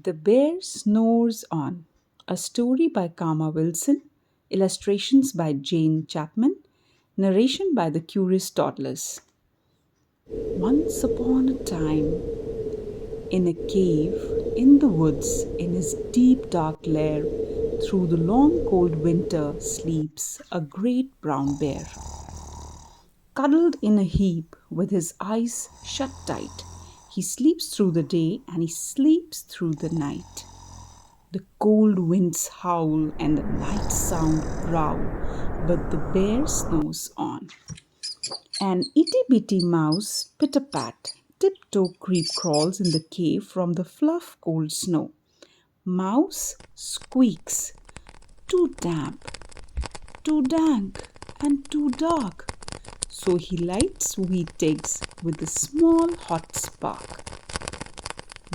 The Bear Snores On, a story by Kama Wilson, illustrations by Jane Chapman, narration by the curious Toddlers. Once upon a time, in a cave in the woods, in his deep dark lair, through the long cold winter sleeps a great brown bear. Cuddled in a heap with his eyes shut tight, he sleeps through the day and he sleeps through the night. The cold winds howl and the night sound growl, but the bear snores on. An itty bitty mouse, pitter pat, tiptoe creep crawls in the cave from the fluff cold snow. Mouse squeaks, too damp, too dank, and too dark. So he lights wee twigs with a small hot spark.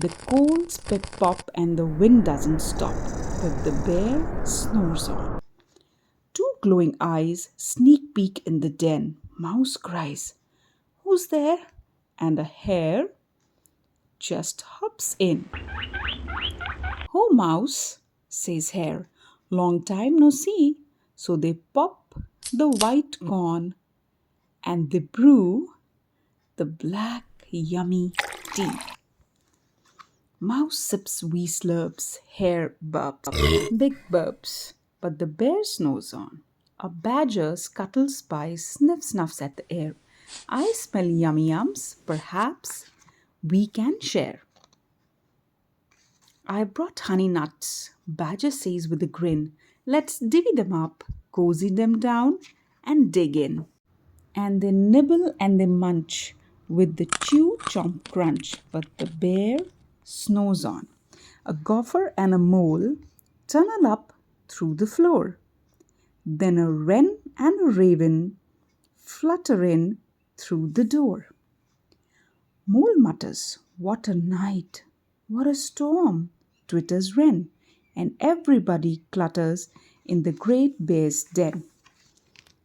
The coals pip pop and the wind doesn't stop, but the bear snores on. Two glowing eyes sneak peek in the den. Mouse cries, "Who's there?" And a hare just hops in. "Oh, Mouse," says Hare, "long time no see." So they pop the white corn and they brew the black yummy tea. Mouse sips wee slurps, Hare burps, big burps, but the bear snores on. A badger scuttles by, sniff snuffs at the air. "I smell yummy yums, perhaps we can share." "I brought honey nuts," Badger says with a grin. "Let's divvy them up, cozy them down, and dig in." And they nibble and they munch with the chew chomp crunch, but the bear snores on. A gopher and a mole tunnel up through the floor. Then a wren and a raven flutter in through the door. Mole mutters, "What a night! What a storm!" twitters wren, and everybody clutters in the great bear's den.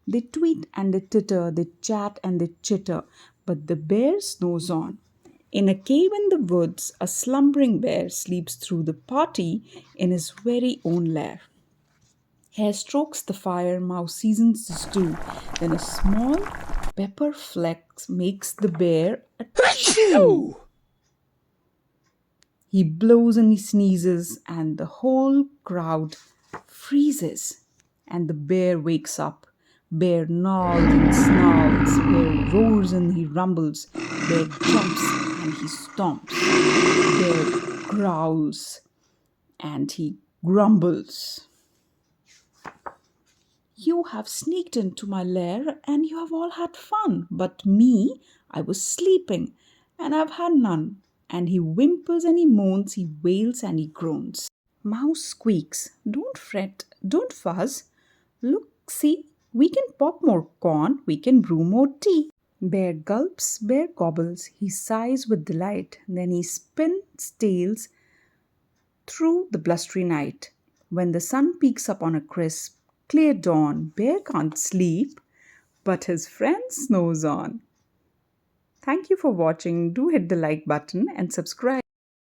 They tweet and they titter, they chat and they chitter, but the bear snores on. In a cave in the woods, a slumbering bear sleeps through the party in his very own lair. Hare strokes the fire, Mouse seasons the stew. Then a small pepper flex makes the bear achoo. He blows and he sneezes, and the whole crowd freezes. And the bear wakes up. Bear gnawls and snarls, bear roars and he rumbles, bear jumps and he stomps, bear growls and he grumbles. "You have sneaked into my lair and you have all had fun, but me, I was sleeping and I've had none." And he whimpers and he moans, he wails and he groans. Mouse squeaks, "Don't fret, don't fuss. Look, see, we can pop more corn, we can brew more tea." Bear gulps, bear gobbles, he sighs with delight. Then he spins tails through the blustery night. When the sun peeks up on a crisp, clear dawn, Bear can't sleep, but his friend snores on. Thank you for watching. Do hit the like button and subscribe.